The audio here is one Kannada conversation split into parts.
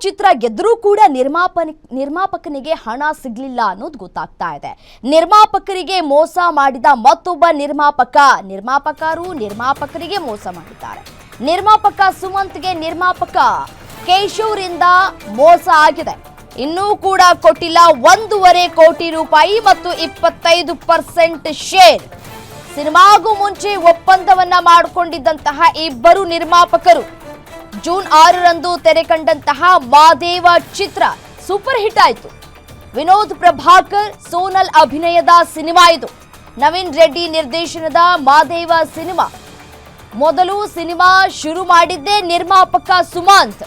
ಚಿತ್ರ ಗೆದ್ದರೂ ಕೂಡ ನಿರ್ಮಾಪಕನಿಗೆ ಹಣ ಸಿಗ್ಲಿಲ್ಲ ಅನ್ನೋದು ಗೊತ್ತಾಗ್ತಾ ಇದೆ. ನಿರ್ಮಾಪಕರಿಗೆ ಮೋಸ ಮಾಡಿದ ಮತ್ತೊಬ್ಬ ನಿರ್ಮಾಪಕರಿಗೆ ಮೋಸ ಮಾಡಿದ್ದಾರೆ. ನಿರ್ಮಾಪಕ ಸುಮಂತ್ಗೆ ನಿರ್ಮಾಪಕ ಕೇಶವ್ರಿಂದ ಮೋಸ ಆಗಿದೆ. ಇನ್ನೂ ಕೂಡ ಕೊಟ್ಟಿಲ್ಲ 1.5 ಕೋಟಿ ರೂಪಾಯಿ ಮತ್ತು 25% ಶೇರ್. ಸಿನಿಮಾಗೂ ಮುಂಚೆ ಒಪ್ಪಂದವನ್ನ ಮಾಡಿಕೊಂಡಿದ್ದಂತಹ ಇಬ್ಬರು ನಿರ್ಮಾಪಕರು ಜೂನ್ 6ರಂದು ತೆರೆ ಕಂಡಂತಹ ಮಾದೇವ ಚಿತ್ರ ಸೂಪರ್ ಹಿಟ್ ಆಯಿತು. ವಿನೋದ್ ಪ್ರಭಾಕರ್, ಸೋನಲ್ ಅಭಿನಯದ ಸಿನಿಮಾ ಇದು. ನವೀನ್ ರೆಡ್ಡಿ ನಿರ್ದೇಶನದ ಮಾದೇವ ಸಿನಿಮಾ. ಮೊದಲು ಸಿನಿಮಾ ಶುರು ಮಾಡಿದ್ದೇ ನಿರ್ಮಾಪಕ ಸುಮಂತ್,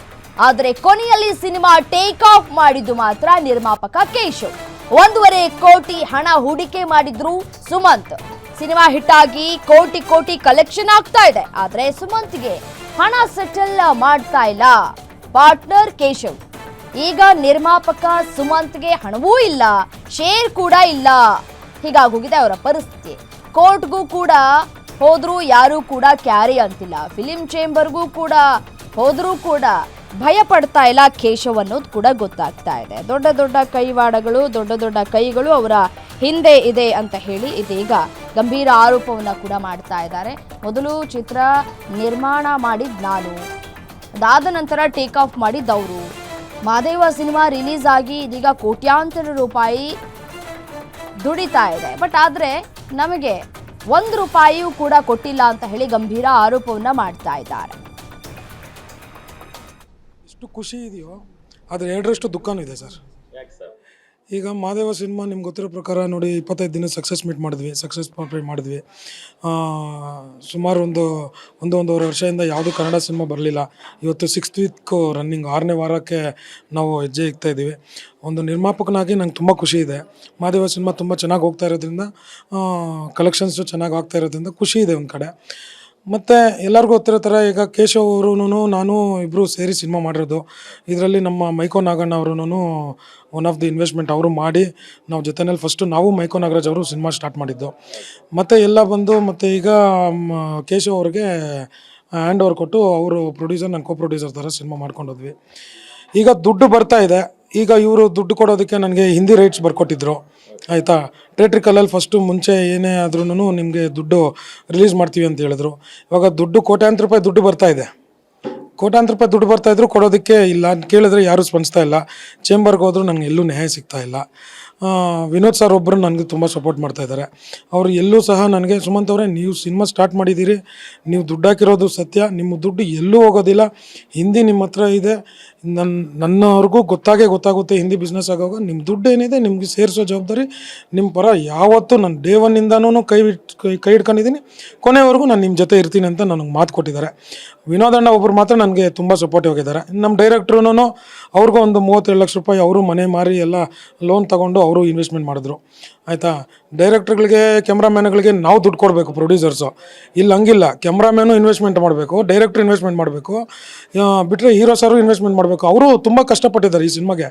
ಆದರೆ ಕೊನೆಯಲ್ಲಿ ಸಿನಿಮಾ ಟೇಕ್ ಆಫ್ ಮಾಡಿದ್ದು ಮಾತ್ರ ನಿರ್ಮಾಪಕ ಕೇಶವ್. 1.5 ಕೋಟಿ ಹಣ ಹೂಡಿಕೆ ಮಾಡಿದ್ರು ಸುಮಂತ್. ಸಿನಿಮಾ ಹಿಟ್ ಆಗಿ ಕೋಟಿ ಕಲೆಕ್ಷನ್ ಆಗ್ತಾ ಇದೆ. ಆದರೆ ಸುಮಂತ್ಗೆ ಹಣ ಸೆಟಲ್ ಮಾಡ್ತಾ ಇಲ್ಲ ಪಾರ್ಟ್ನರ್ ಕೇಶವ್. ಈಗ ನಿರ್ಮಾಪಕ ಸುಮಂತ್ಗೆ ಹಣವೂ ಇಲ್ಲ, ಶೇರ್ ಕೂಡ ಇಲ್ಲ. ಹೀಗಾಗೋಗಿದೆ ಅವರ ಪರಿಸ್ಥಿತಿ. ಕೋರ್ಟ್ಗೂ ಕೂಡ ಹೋದ್ರೂ ಯಾರೂ ಕೂಡ ಕ್ಯಾರಿ ಅಂತಿಲ್ಲ. ಫಿಲಿಂ ಚೇಂಬರ್ಗೂ ಕೂಡ ಹೋದ್ರೂ ಕೂಡ ಭಯ ಪಡ್ತಾ ಇಲ್ಲ ಕೇಶವ್ ಅನ್ನೋದು ಕೂಡ ಗೊತ್ತಾಗ್ತಾ ಇದೆ. ದೊಡ್ಡ ಕೈವಾಡಗಳು, ದೊಡ್ಡ ಕೈಗಳು ಅವರ ಹಿಂದೆ ಇದೆ ಅಂತ ಹೇಳಿ ಇದೀಗ ಗಂಭೀರ ಆರೋಪವನ್ನ ಕೂಡ ಮಾಡ್ತಾ ಇದ್ದಾರೆ. ಮೊದಲು ಚಿತ್ರ ನಿರ್ಮಾಣ ಮಾಡಿದ್ ನಾನು, ಅದಾದ ನಂತರ ಟೇಕ್ ಆಫ್ ಮಾಡಿದ್ದವರು. ಮಾದೇವ ಸಿನಿಮಾ ರಿಲೀಸ್ ಆಗಿ ಇದೀಗ ಕೋಟ್ಯಾಂತರ ರೂಪಾಯಿ ದುಡಿತಾ ಇದೆ. ಬಟ್ ಆದ್ರೆ ನಮಗೆ 1 ರೂಪಾಯಿಯೂ ಕೂಡ ಕೊಟ್ಟಿಲ್ಲ ಅಂತ ಹೇಳಿ ಗಂಭೀರ ಆರೋಪವನ್ನ ಮಾಡ್ತಾ ಇದ್ದಾರೆ. ಎಷ್ಟು ಖುಷಿ ಇದೆಯೋ ಆದರೆ 2ರಷ್ಟು ದುಃಖನೂ ಇದೆ ಸರ್. ಈಗ ಮಾದೇವ ಸಿನಿಮಾ ನಿಮ್ಗೆ ಗೊತ್ತಿರೋ ಪ್ರಕಾರ ನೋಡಿ 25 ದಿನ ಸಕ್ಸಸ್ ಮಾಡಿದ್ವಿ. ಸುಮಾರು ಒಂದೂವರೆ ವರ್ಷದಿಂದ ಯಾವುದೂ ಕನ್ನಡ ಸಿನಿಮಾ ಬರಲಿಲ್ಲ. ಇವತ್ತು 6th ವೀಕ್ ರನ್ನಿಂಗ್ 6ನೇ ವಾರಕ್ಕೆ ನಾವು ಹೆಜ್ಜೆ ಇಕ್ತಾ ಇದ್ದೀವಿ. ಒಂದು ನಿರ್ಮಾಪಕನಾಗಿ ನಂಗೆ ತುಂಬ ಖುಷಿ ಇದೆ. ಮಾದೇವ ಸಿನಿಮಾ ತುಂಬ ಚೆನ್ನಾಗಿ ಹೋಗ್ತಾ ಇರೋದ್ರಿಂದ, ಕಲೆಕ್ಷನ್ಸು ಚೆನ್ನಾಗಿ ಆಗ್ತಾ ಇರೋದ್ರಿಂದ ಖುಷಿ ಇದೆ ಒಂದು ಕಡೆ. ಮತ್ತು ಎಲ್ಲರಿಗೂ ಗೊತ್ತಿರೋ ಥರ ಈಗ ಕೇಶವ್ ಅವರು ನಾನು ಇಬ್ಬರು ಸೇರಿ ಸಿನಿಮಾ ಮಾಡಿರೋದು. ಇದರಲ್ಲಿ ನಮ್ಮ ಮೈಕೋ ನಾಗಣ್ಣ ಅವರು ಒನ್ ಆಫ್ ದಿ ಇನ್ವೆಸ್ಟ್ಮೆಂಟ್ ಅವರು ಮಾಡಿ ನಾವು ಜೊತೆಯಲ್ಲಿ ಫಸ್ಟು ನಾವು ಮೈಕೋ ನಾಗರಾಜ್ ಅವರು ಸಿನಿಮಾ ಸ್ಟಾರ್ಟ್ ಮಾಡಿದ್ದು. ಮತ್ತು ಎಲ್ಲ ಬಂದು ಮತ್ತು ಈಗ ಕೇಶವ್ ಅವ್ರಿಗೆ ಹ್ಯಾಂಡ್ ಓವರ್ ಕೊಟ್ಟು ಅವರು ಪ್ರೊಡ್ಯೂಸರ್, ನಾನು ಕೋ ಪ್ರೊಡ್ಯೂಸರ್ ಥರ ಸಿನಿಮಾ ಮಾಡ್ಕೊಂಡೋದ್ವಿ. ಈಗ ದುಡ್ಡು ಬರ್ತಾ ಇದೆ. ಈಗ ಇವರು ದುಡ್ಡು ಕೊಡೋದಕ್ಕೆ ನನಗೆ ಹಿಂದಿ ರೈಟ್ಸ್ ಬರ್ಕೊಟ್ಟಿದ್ರು, ಆಯಿತಾ. ಥಿಯೇಟ್ರಿಕಲಲ್ಲಿ ಫಸ್ಟು ಮುಂಚೆ ಏನೇ ಆದ್ರೂ ನಿಮಗೆ ದುಡ್ಡು ರಿಲೀಸ್ ಮಾಡ್ತೀವಿ ಅಂತ ಹೇಳಿದ್ರು. ಇವಾಗ ಕೋಟ್ಯಾಂತರ ರೂಪಾಯಿ ದುಡ್ಡು ಬರ್ತಾಯಿದೆ. ಕೋಟ್ಯಾಂತರ ರೂಪಾಯಿ ದುಡ್ಡು ಬರ್ತಾಯಿದ್ರು, ಕೊಡೋದಕ್ಕೆ ಇಲ್ಲ. ಕೇಳಿದ್ರೆ ಯಾರೂ ಸ್ಪಂದಿಸ್ತಾ ಇಲ್ಲ. ಚೇಂಬರ್ಗೆ ಹೋದ್ರು ನನಗೆ ಎಲ್ಲೂ ನ್ಯಾಯ ಸಿಗ್ತಾ ಇಲ್ಲ. ವಿನೋದ್ ಸರ್ ಒಬ್ಬರು ನನಗೆ ತುಂಬ ಸಪೋರ್ಟ್ ಮಾಡ್ತಾಯಿದ್ದಾರೆ. ಅವರು ಎಲ್ಲೂ ಸಹ ನನಗೆ, ಸುಮಂತ್ ಅವರೇ ನೀವು ಸಿನಿಮಾ ಸ್ಟಾರ್ಟ್ ಮಾಡಿದ್ದೀರಿ, ನೀವು ದುಡ್ಡು ಹಾಕಿರೋದು ಸತ್ಯ, ನಿಮ್ಮ ದುಡ್ಡು ಎಲ್ಲೂ ಹೋಗೋದಿಲ್ಲ, ಹಿಂದಿ ನಿಮ್ಮ ಹತ್ರ ಇದೆ, ನನ್ನವ್ರಿಗೂ ಗೊತ್ತಾಗುತ್ತೆ ಹಿಂದಿ ಬಿಸ್ನೆಸ್ ಆಗೋವಾಗ ನಿಮ್ಮ ದುಡ್ಡು ಏನಿದೆ ನಿಮಗೆ ಸೇರಿಸೋ ಜವಾಬ್ದಾರಿ ನಿಮ್ಮ ಪರ ಯಾವತ್ತೂ ನಾನು ಡೇ 1ಇಂದನೂ ಕೈ ಹಿಡ್ಕೊಂಡಿದ್ದೀನಿ, ಕೊನೆವರೆಗೂ ನಾನು ನಿಮ್ಮ ಜೊತೆ ಇರ್ತೀನಿ ಅಂತ ನನಗೆ ಮಾತು ಕೊಟ್ಟಿದ್ದಾರೆ. ವಿನೋದಣ್ಣ ಒಬ್ಬರು ಮಾತ್ರ ನನಗೆ ತುಂಬ ಸಪೋರ್ಟಿವ್ ಆಗಿದ್ದಾರೆ. ನಮ್ಮ ಡೈರೆಕ್ಟ್ರೂ ಅವ್ರಿಗೂ ಒಂದು 32 ಲಕ್ಷ ರೂಪಾಯಿ ಅವರು ಮನೆ ಮಾರಿ ಎಲ್ಲ ಲೋನ್ ತೊಗೊಂಡು ಅವರು ಇನ್ವೆಸ್ಟ್ಮೆಂಟ್ ಮಾಡಿದ್ರು, ಆಯಿತಾ. ಡೈರೆಕ್ಟ್ರುಗಳಿಗೆ, ಕ್ಯಾಮ್ರಾಮ್ಯಾನ್ಗಳಿಗೆ ನಾವು ದುಡ್ಡು ಕೊಡಬೇಕು, ಪ್ರೊಡ್ಯೂಸರ್ಸು. ಇಲ್ಲಿ ಹಂಗಿಲ್ಲ, ಕ್ಯಾಮ್ರಾಮ್ಯಾನು ಇನ್ವೆಸ್ಟ್ಮೆಂಟ್ ಮಾಡಬೇಕು, ಡೈರೆಕ್ಟ್ರು ಇನ್ವೆಸ್ಟ್ಮೆಂಟ್ ಮಾಡಬೇಕು, ಬಿಟ್ಟರೆ ಹೀರೋ ಸರು ಇನ್ವೆಸ್ಟ್ಮೆಂಟ್ ಮಾಡಬೇಕು. ಅವರು ತುಂಬ ಕಷ್ಟಪಟ್ಟಿದ್ದಾರೆ ಈ ಸಿನಿಮಾಗೆ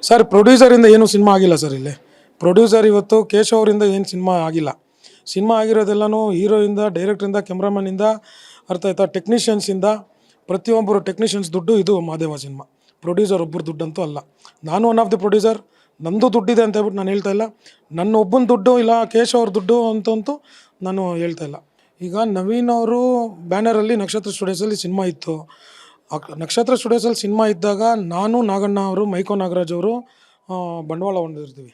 ಸರ್. ಪ್ರೊಡ್ಯೂಸರಿಂದ ಏನೂ ಸಿನಿಮಾ ಆಗಿಲ್ಲ ಸರ್. ಇಲ್ಲಿ ಪ್ರೊಡ್ಯೂಸರ್ ಇವತ್ತು ಕೇಶವ್ ಅವರಿಂದ ಏನು ಸಿನಿಮಾ ಆಗಿಲ್ಲ. ಸಿನಿಮಾ ಆಗಿರೋದೆಲ್ಲನೂ ಹೀರೋಯಿಂದ, ಡೈರೆಕ್ಟ್ರಿಂದ, ಕ್ಯಾಮ್ರಾಮನ್ನಿಂದ, ಅರ್ಥ ಆಯ್ತಾ, ಟೆಕ್ನಿಷಿಯನ್ಸಿಂದ, ಪ್ರತಿಯೊಬ್ಬರು ಟೆಕ್ನಿಷಿಯನ್ಸ್ ದುಡ್ಡು ಇದು ಮಾದೇವ ಸಿನಿಮಾ. ಪ್ರೊಡ್ಯೂಸರ್ ಒಬ್ಬರು ದುಡ್ಡಂತೂ ಅಲ್ಲ. ನಾನು ಒನ್ ಆಫ್ ದಿ ಪ್ರೊಡ್ಯೂಸರ್, ನಂದು ದುಡ್ಡಿದೆ ಅಂತ ಹೇಳ್ಬಿಟ್ಟು ನಾನು ಹೇಳ್ತಾ ಇಲ್ಲ. ನನ್ನ ಒಬ್ಬನ ದುಡ್ಡು ಇಲ್ಲ ಕೇಶವ್ ಅವ್ರ ದುಡ್ಡು ಅಂತಂತೂ ನಾನು ಹೇಳ್ತಾ ಇಲ್ಲ. ಈಗ ನವೀನ್ ಅವರು ಬ್ಯಾನರಲ್ಲಿ ನಕ್ಷತ್ರ ಸ್ಟುಡಿಯೋಸಲ್ಲಿ ಸಿನಿಮಾ ಇತ್ತು. ನಕ್ಷತ್ರ ಸ್ಟುಡಿಯೋಸಲ್ಲಿ ಸಿನಿಮಾ ಇದ್ದಾಗ ನಾನು, ನಾಗಣ್ಣ ಅವರು, ಮೈಕೋ ನಾಗರಾಜ್ ಅವರು ಬಂಡವಾಳ ಹೊಂದಿರ್ತೀವಿ.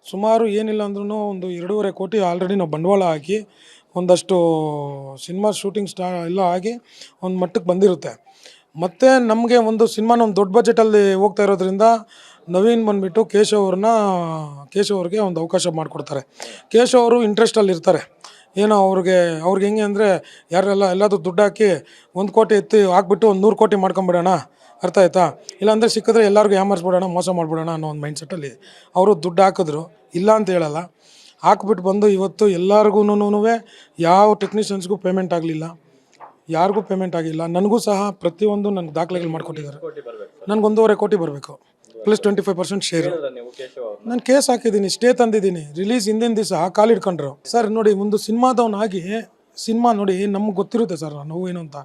ಸುಮಾರು ಏನಿಲ್ಲ ಅಂದ್ರೂ ಒಂದು 2.5 ಕೋಟಿ ಆಲ್ರೆಡಿ ನಾವು ಬಂಡವಾಳ ಹಾಕಿ ಒಂದಷ್ಟು ಸಿನಿಮಾ ಶೂಟಿಂಗ್ ಎಲ್ಲ ಆಗಿ ಒಂದು ಮಟ್ಟಕ್ಕೆ ಬಂದಿರುತ್ತೆ. ಮತ್ತು ನಮಗೆ ಒಂದು ಸಿನಿಮಾನ ಒಂದು ದೊಡ್ಡ ಬಜೆಟಲ್ಲಿ ಹೋಗ್ತಾ ಇರೋದ್ರಿಂದ ನವೀನ್ ಬಂದುಬಿಟ್ಟು ಕೇಶವ್ ಅವ್ರಿಗೆ ಒಂದು ಅವಕಾಶ ಮಾಡಿಕೊಡ್ತಾರೆ. ಕೇಶವ್ ಅವರು ಇಂಟ್ರೆಸ್ಟಲ್ಲಿ ಇರ್ತಾರೆ. ಏನೋ ಅವ್ರಿಗೆ ಹೆಂಗೆ ಅಂದರೆ ಎಲ್ಲಾದರೂ ದುಡ್ಡು ಹಾಕಿ 1 ಕೋಟಿ ಎತ್ತಿ ಹಾಕ್ಬಿಟ್ಟು ಒಂದು 100 ಕೋಟಿ ಮಾಡ್ಕೊಂಬಿಡೋಣ, ಅರ್ಥ ಆಯ್ತಾ. ಇಲ್ಲಾಂದರೆ ಸಿಕ್ಕಿದ್ರೆ ಎಲ್ಲರಿಗೂ ಯಾಮಾರಿಸ್ಬಿಡೋಣ, ಮೋಸ ಮಾಡಿಬಿಡೋಣ ಅನ್ನೋ ಒಂದು ಮೈಂಡ್ಸೆಟ್ಟಲ್ಲಿ ಅವರು ದುಡ್ಡು ಹಾಕಿದ್ರು. ಇಲ್ಲ ಅಂತ ಹೇಳಲ್ಲ, ಹಾಕ್ಬಿಟ್ಟು ಬಂದು ಇವತ್ತು ಎಲ್ಲರಿಗೂ ಯಾವ ಟೆಕ್ನಿಷಿಯನ್ಸ್ಗೂ ಪೇಮೆಂಟ್ ಆಗಲಿಲ್ಲ, ಯಾರಿಗೂ ಪೇಮೆಂಟ್ ಆಗಿಲ್ಲ. ನನಗೂ ಸಹ ಪ್ರತಿಯೊಂದು ನನಗೆ ದಾಖಲೆಗಳು ಮಾಡಿಕೊಟ್ಟಿದ್ದಾರೆ. ನನಗೆ 1.5 ಕೋಟಿ ಬರಬೇಕು, ಪ್ಲಸ್ 25% ಶೇರು. ನಾನು ಕೇಸ್ ಹಾಕಿದ್ದೀನಿ, ಸ್ಟೇ ತಂದಿದ್ದೀನಿ. ರಿಲೀಸ್ ಹಿಂದಿನ ದಿವಸ ಕಾಲಿಡ್ಕೊಂಡ್ರು ಸರ್. ನೋಡಿ, ಒಂದು ಸಿನಿಮಾದವನಾಗಿ ಸಿನಿಮಾ ನೋಡಿ ನಮ್ಗೆ ಗೊತ್ತಿರುತ್ತೆ ಸರ್ ನಾವು ಏನು ಅಂತ.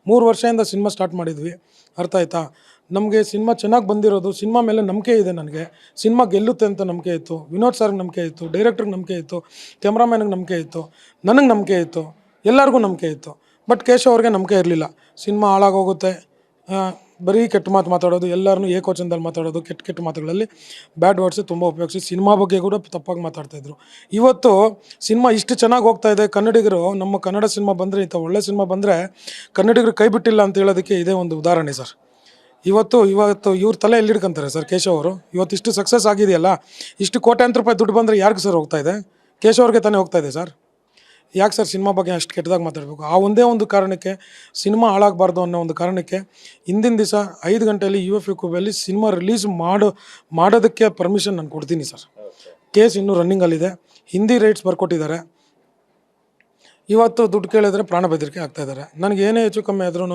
3 ವರ್ಷದಿಂದ ಸಿನಿಮಾ ಸ್ಟಾರ್ಟ್ ಮಾಡಿದ್ವಿ, ಅರ್ಥ ಆಯ್ತಾ. ನಮಗೆ ಸಿನಿಮಾ ಚೆನ್ನಾಗಿ ಬಂದಿರೋದು, ಸಿನಿಮಾ ಮೇಲೆ ನಂಬಿಕೆ ಇದೆ ನನಗೆ, ಸಿನಿಮಾ ಗೆಲ್ಲುತ್ತೆ ಅಂತ ನಂಬಿಕೆ ಇತ್ತು, ವಿನೋದ್ ಸರ್ಗೆ ನಂಬಿಕೆ ಇತ್ತು, ಡೈರೆಕ್ಟ್ರಿಗೆ ನಂಬಿಕೆ ಇತ್ತು, ಕ್ಯಾಮ್ರಾಮ್ಯಾನಿಗೆ ನಂಬಿಕೆ ಇತ್ತು, ನನಗೆ ನಂಬಿಕೆ ಇತ್ತು, ಎಲ್ಲರಿಗೂ ನಂಬಿಕೆ ಇತ್ತು. ಬಟ್ ಕೇಶವ್ ಅವ್ರಿಗೆ ನಂಬಿಕೆ ಇರಲಿಲ್ಲ. ಸಿನಿಮಾ ಹಾಳಾಗೋಗುತ್ತೆ, ಬರೀ ಕೆಟ್ಟ ಮಾತು ಮಾತಾಡೋದು, ಎಲ್ಲರನ್ನೂ ಏಕವಚನದಲ್ಲಿ ಮಾತಾಡೋದು, ಕೆಟ್ಟ ಮಾತುಗಳಲ್ಲಿ ಬ್ಯಾಡ್ ವರ್ಡ್ಸ್ ತುಂಬ ಉಪಯೋಗಿಸಿ ಸಿನಿಮಾ ಬಗ್ಗೆ ಕೂಡ ತಪ್ಪಾಗಿ ಮಾತಾಡ್ತಾಯಿದ್ರು. ಇವತ್ತು ಸಿನಿಮಾ ಇಷ್ಟು ಚೆನ್ನಾಗಿ ಹೋಗ್ತಾ ಇದೆ, ಕನ್ನಡಿಗರು ನಮ್ಮ ಕನ್ನಡ ಸಿನಿಮಾ ಬಂದರೆ, ಇಂಥ ಒಳ್ಳೆ ಸಿನಿಮಾ ಬಂದರೆ ಕನ್ನಡಿಗರು ಕೈ ಬಿಟ್ಟಿಲ್ಲ ಅಂತ ಹೇಳೋದಕ್ಕೆ ಇದೇ ಒಂದು ಉದಾಹರಣೆ ಸರ್. ಇವತ್ತು ಇವ್ರ ತಲೆ ಎಲ್ಲಿ ಹಿಡ್ಕೊಂತಾರೆ ಸರ್ ಕೇಶವ್ ಅವರು? ಇವತ್ತು ಇಷ್ಟು ಸಕ್ಸಸ್ ಆಗಿದೆಯಲ್ಲ, ಇಷ್ಟು ಕೋಟ್ಯಾಂತರ ರೂಪಾಯಿ ದುಡ್ಡು ಬಂದರೆ ಯಾರಿಗೆ ಸರ್ ಹೋಗ್ತಾ ಇದೆ? ಕೇಶವ್ ಅವ್ರಿಗೆ ತಾನೇ ಹೋಗ್ತಾ ಇದೆ ಸರ್. ಯಾಕೆ ಸರ್ ಸಿನಿಮಾ ಬಗ್ಗೆ ಅಷ್ಟು ಕೆಟ್ಟದಾಗಿ ಮಾತಾಡಬೇಕು? ಆ ಒಂದೇ ಒಂದು ಕಾರಣಕ್ಕೆ, ಸಿನಿಮಾ ಹಾಳಾಗಬಾರ್ದು ಅನ್ನೋ ಒಂದು ಕಾರಣಕ್ಕೆ ಹಿಂದಿನ ದಿವಸ 5 ಗಂಟೆಯಲ್ಲಿ UFA ಕ್ಯೂಬಲ್ಲಿ ಸಿನಿಮಾ ರಿಲೀಸ್ ಮಾಡೋದಕ್ಕೆ ಪರ್ಮಿಷನ್ ನಾನು ಕೊಡ್ತೀನಿ ಸರ್. ಕೇಸ್ ಇನ್ನೂ ರನ್ನಿಂಗಲ್ಲಿದೆ, ಹಿಂದಿ ರೈಟ್ಸ್ ಬರ್ಕೊಟ್ಟಿದ್ದಾರೆ. ಇವತ್ತು ದುಡ್ಡು ಕೇಳಿದ್ರೆ ಪ್ರಾಣ ಬೆದರಿಕೆ ಆಗ್ತಾಯಿದ್ದಾರೆ. ನನಗೆ ಏನೇ ಹೆಚ್ಚು ಕಮ್ಮಿ ಆದ್ರೂ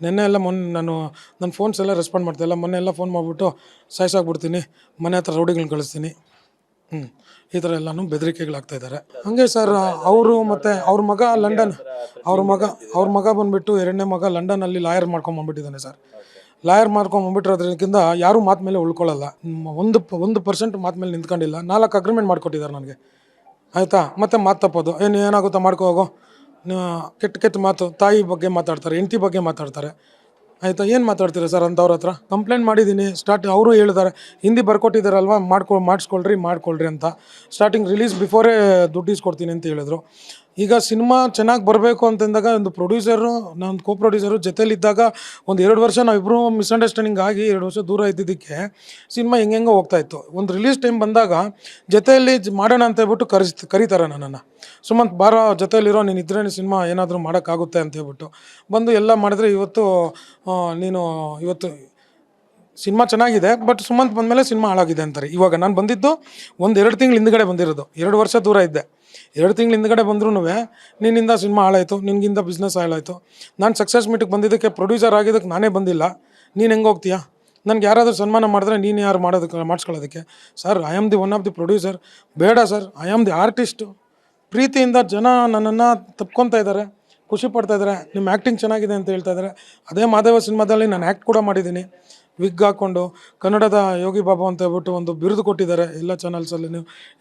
ನೆನ್ನೆ ಎಲ್ಲ ನನ್ನ ಫೋನ್ಸ್ ಎಲ್ಲ ರೆಸ್ಪಾಂಡ್ ಮಾಡ್ತಾಯಿಲ್ಲ. ಮೊನ್ನೆ ಎಲ್ಲ ಫೋನ್ ಮಾಡಿಬಿಟ್ಟು ಸಾಯಿಸಾಕ್ಬಿಡ್ತೀನಿ, ಮನೆ ಹತ್ರ ರೌಡಿಗಳನ್ನ ಕಳಿಸ್ತೀನಿ, ಈ ಥರ ಎಲ್ಲನೂ ಬೆದರಿಕೆಗಳಾಗ್ತಾಯಿದ್ದಾರೆ. ಹಾಗೆ ಸರ್ ಅವರು ಮತ್ತು ಅವ್ರ ಮಗ ಲಂಡನ್, ಅವ್ರ ಮಗ ಬಂದುಬಿಟ್ಟು 2ನೇ ಮಗ ಲಂಡನಲ್ಲಿ ಲಾಯರ್ ಮಾಡ್ಕೊಂಬಂದ್ಬಿಟ್ಟಿದ್ದಾನೆ ಸರ್. ಲಾಯರ್ ಮಾಡ್ಕೊಂಬಂದ್ಬಿಟ್ಟಿರೋದ್ರಿಂದ ಯಾರೂ ಮಾತು ಮೇಲೆ ಉಳ್ಕೊಳ್ಳಲ್ಲ. 1% ಮಾತು ಮೇಲೆ ನಿಂತ್ಕೊಂಡಿಲ್ಲ. 4 ಅಗ್ರಿಮೆಂಟ್ ಮಾಡಿಕೊಟ್ಟಿದ್ದಾರೆ ನನಗೆ, ಆಯಿತಾ? ಮತ್ತು ಮಾತು ತಪ್ಪೋದು, ಏನಾಗುತ್ತೋ ಮಾಡ್ಕೋ ಹೋಗೋ, ಕೆಟ್ಟ ಮಾತು, ತಾಯಿ ಬಗ್ಗೆ ಮಾತಾಡ್ತಾರೆ, ಹೆಂಡತಿ ಬಗ್ಗೆ ಮಾತಾಡ್ತಾರೆ, ಆಯಿತಾ? ಏನು ಮಾತಾಡ್ತೀರಾ ಸರ್ ಅಂಥವ್ರ ಹತ್ರ? ಕಂಪ್ಲೇಂಟ್ ಮಾಡಿದ್ದೀನಿ. ಅವರು ಹೇಳಿದ್ದಾರೆ, ಹಿಂದಿ ಬರ್ಕೊಟ್ಟಿದ್ದಾರಲ್ವ, ಮಾಡಿಸ್ಕೊಳ್ರಿ ಅಂತ. ಸ್ಟಾರ್ಟಿಂಗ್ ರಿಲೀಸ್ ಬಿಫೋರೇ ದುಡ್ಡು ಇಸ್ಕೊಡ್ತೀನಿ ಅಂತ ಹೇಳಿದ್ರು. ಈಗ ಸಿನಿಮಾ ಚೆನ್ನಾಗಿ ಬರಬೇಕು ಅಂತಂದಾಗ ಒಂದು ಪ್ರೊಡ್ಯೂಸರು, ನನ್ನ ಕೋ ಪ್ರೊಡ್ಯೂಸರು ಜೊತೆಲಿದ್ದಾಗ ಒಂದು 2 ವರ್ಷ ನಾವಿಬ್ಬರು ಮಿಸ್ಅಂಡರ್ಸ್ಟ್ಯಾಂಡಿಂಗ್ ಆಗಿ 2 ವರ್ಷ ದೂರ ಇದ್ದಿದ್ದಕ್ಕೆ ಸಿನಿಮಾ ಹೆಂಗೆಂಗೋ ಹೋಗ್ತಾಯಿತ್ತು. ಒಂದು ರಿಲೀಸ್ ಟೈಮ್ ಬಂದಾಗ ಜೊತೆಯಲ್ಲಿ ಮಾಡೋಣ ಅಂತ ಹೇಳ್ಬಿಟ್ಟು ಕರೀತಾರೆ ನನ್ನನ್ನು. ಸುಮಂತ್ ಬಾರೋ ಜೊತೆಯಲ್ಲಿರೋ, ನೀನು ಇದ್ರೇ ಸಿನಿಮಾ ಏನಾದರೂ ಮಾಡೋಕ್ಕಾಗುತ್ತೆ ಅಂತ ಹೇಳ್ಬಿಟ್ಟು ಬಂದು ಎಲ್ಲ ಮಾಡಿದ್ರೆ ಇವತ್ತು ಸಿನಿಮಾ ಚೆನ್ನಾಗಿದೆ, ಬಟ್ ಸುಮಂತ್ ಬಂದಮೇಲೆ ಸಿನಿಮಾ ಹಾಳಾಗಿದೆ ಅಂತಾರೆ. ಇವಾಗ ನಾನು ಬಂದಿದ್ದು 1-2 ತಿಂಗಳು ಹಿಂದ್ಗಡೆ ಬಂದಿರೋದು. 2 ವರ್ಷ ದೂರ ಇದ್ದೆ. 2 ತಿಂಗಳು ಹಿಂದ್ಗಡೆ ಬಂದ್ರೂ ನಿನ್ನಿಂದ ಸಿನಿಮಾ ಹಾಳಾಯಿತು, ನಿನಗಿಂದ ಬಿಸ್ನೆಸ್ ಹಾಳಾಯಿತು. ನಾನು ಸಕ್ಸಸ್ ಮೀಟಿಗೆ ಬಂದಿದ್ದಕ್ಕೆ, ಪ್ರೊಡ್ಯೂಸರ್ ಆಗಿದ್ದಕ್ಕೆ ನಾನೇ ಬಂದಿಲ್ಲ, ನೀನು ಹೆಂಗೆ ಹೋಗ್ತೀಯಾ? ನನಗೆ ಯಾರಾದರೂ ಸನ್ಮಾನ ಮಾಡಿದ್ರೆ ನೀನು ಯಾರು ಮಾಡಿಸ್ಕೊಳ್ಳೋದಕ್ಕೆ? Sir, I am the one of the producer. ಬೇಡ sir, I am the artist. ಪ್ರೀತಿಯಿಂದ ಜನ ನನ್ನನ್ನು ತಪ್ಕೊತಾ ಇದ್ದಾರೆ, ಖುಷಿ ಪಡ್ತಾಯಿದ್ದಾರೆ, ನಿಮ್ಮ ಆ್ಯಕ್ಟಿಂಗ್ ಚೆನ್ನಾಗಿದೆ ಅಂತ ಹೇಳ್ತಾ ಇದ್ದಾರೆ. ಅದೇ ಮಾದೇವ ಸಿನಿಮಾದಲ್ಲಿ ನಾನು ಆ್ಯಕ್ಟ್ ಕೂಡ ಮಾಡಿದ್ದೀನಿ. ವಿಗ್ ಹಾಕ್ಕೊಂಡು ಕನ್ನಡದ ಯೋಗಿ ಬಾಬು ಅಂತ ಹೇಳ್ಬಿಟ್ಟು ಒಂದು ಬಿರುದು ಕೊಟ್ಟಿದ್ದಾರೆ. ಎಲ್ಲ ಚಾನಲ್ಸಲ್ಲಿ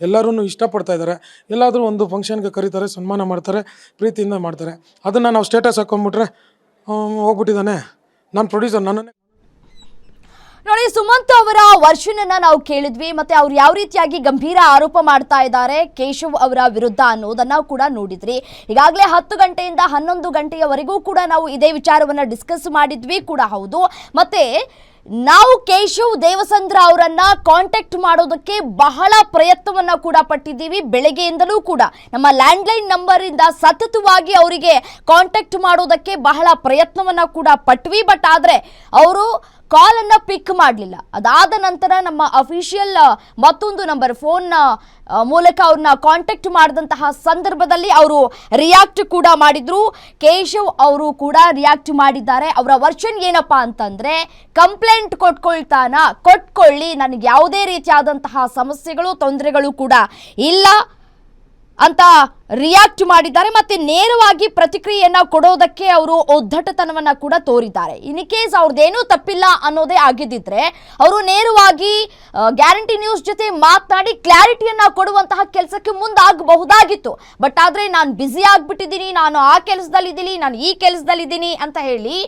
ಎಲ್ಲರೂ ಇಷ್ಟಪಡ್ತಾ ಇದ್ದಾರೆ. ಎಲ್ಲಾದರೂ ಒಂದು ಫಂಕ್ಷನ್ಗೆ ಕರೀತಾರೆ, ಸನ್ಮಾನ ಮಾಡ್ತಾರೆ, ಪ್ರೀತಿಯಿಂದ ಮಾಡ್ತಾರೆ. ಅದನ್ನು ನಾವು ಸ್ಟೇಟಸ್ ಹಾಕೊಂಡ್ಬಿಟ್ರೆ ಹೋಗ್ಬಿಟ್ಟಿದ್ದಾನೆ ನಾನು ಪ್ರೊಡ್ಯೂಸರ್, ನನ್ನನ್ನೇ. ನೋಡಿ, ಸುಮಂತ್ ಅವರ ವರ್ಷನ್ ಅನ್ನ ನಾವು ಕೇಳಿದ್ವಿ, ಮತ್ತೆ ಅವ್ರು ಯಾವ ರೀತಿಯಾಗಿ ಗಂಭೀರ ಆರೋಪ ಮಾಡ್ತಾ ಇದ್ದಾರೆ ಕೇಶವ್ ಅವರ ವಿರುದ್ಧ ಅನ್ನೋದನ್ನ ಕೂಡ ನೋಡಿದ್ರಿ. ಈಗಾಗಲೇ 10 ಗಂಟೆಯಿಂದ 11 ಗಂಟೆಯವರೆಗೂ ಕೂಡ ನಾವು ಇದೇ ವಿಚಾರವನ್ನ ಡಿಸ್ಕಸ್ ಮಾಡಿದ್ವಿ ಕೂಡ ಹೌದು. ಮತ್ತೆ ನಾವು ಕೇಶವ್ ದೇವಸಂದ್ರ ಅವರನ್ನ ಕಾಂಟ್ಯಾಕ್ಟ್ ಮಾಡೋದಕ್ಕೆ ಬಹಳ ಪ್ರಯತ್ನವನ್ನ ಕೂಡ ಪಟ್ಟಿದ್ದೀವಿ. ಬೆಳಗ್ಗೆಯಿಂದಲೂ ಕೂಡ ನಮ್ಮ ಲ್ಯಾಂಡ್ಲೈನ್ ನಂಬರ್ ಇಂದ ಸತತವಾಗಿ ಅವರಿಗೆ ಕಾಂಟ್ಯಾಕ್ಟ್ ಮಾಡೋದಕ್ಕೆ ಬಹಳ ಪ್ರಯತ್ನವನ್ನ ಕೂಡ ಪಟ್ವಿ. ಬಟ್ ಆದ್ರೆ ಅವರು ಕಾಲನ್ನು ಪಿಕ್ ಮಾಡಲಿಲ್ಲ. ಅದಾದ ನಂತರ ನಮ್ಮ ಅಫಿಷಿಯಲ್ ಮತ್ತೊಂದು ನಂಬರ್ ಫೋನ್ ಮೂಲಕ ಅವ್ರನ್ನ ಕಾಂಟ್ಯಾಕ್ಟ್ ಮಾಡಿದಂತಹ ಸಂದರ್ಭದಲ್ಲಿ ಅವರು ರಿಯಾಕ್ಟ್ ಕೂಡ ಮಾಡಿದ್ರು. ಕೇಶವ್ ಅವರು ಕೂಡ ರಿಯಾಕ್ಟ್ ಮಾಡಿದ್ದಾರೆ. ಅವರ ವರ್ಷನ್ ಏನಪ್ಪಾ ಅಂತಂದ್ರೆ, ಕಂಪ್ಲೇಂಟ್ ಕೊಟ್ಕೊಳ್ಳಿ, ನನಗೆ ಯಾವುದೇ ರೀತಿಯಾದಂತಹ ಸಮಸ್ಯೆಗಳು ತೊಂದರೆಗಳು ಕೂಡ ಇಲ್ಲ ಅಂತ ರಿಯಾಕ್ಟ್ ಮಾಡಿದ್ದಾರೆ. ಮತ್ತೆ ನೇರವಾಗಿ ಪ್ರತಿಕ್ರಿಯೆಯನ್ನ ಕೊಡೋದಕ್ಕೆ ಅವರು ಒದ್ದಟತನವನ್ನ ಕೂಡ ತೋರಿದ್ದಾರೆ. ಇನ್ ಕೇಸ್ ಅವ್ರದ್ದೇನೂ ತಪ್ಪಿಲ್ಲ ಅನ್ನೋದೇ ಆಗಿದ್ದಿದ್ರೆ ಅವರು ನೇರವಾಗಿ ಗ್ಯಾರಂಟಿ ನ್ಯೂಸ್ ಜೊತೆ ಮಾತನಾಡಿ ಕ್ಲಾರಿಟಿಯನ್ನ ಕೊಡುವಂತಹ ಕೆಲಸಕ್ಕೆ ಮುಂದಾಗಬಹುದಾಗಿತ್ತು. ಬಟ್ ಆದ್ರೆ ನಾನು ಬ್ಯುಸಿ ಆಗ್ಬಿಟ್ಟಿದ್ದೀನಿ, ನಾನು ಆ ಕೆಲಸದಲ್ಲಿದ್ದೀನಿ, ನಾನು ಈ ಕೆಲಸದಲ್ಲಿದ್ದೀನಿ ಅಂತ ಹೇಳಿ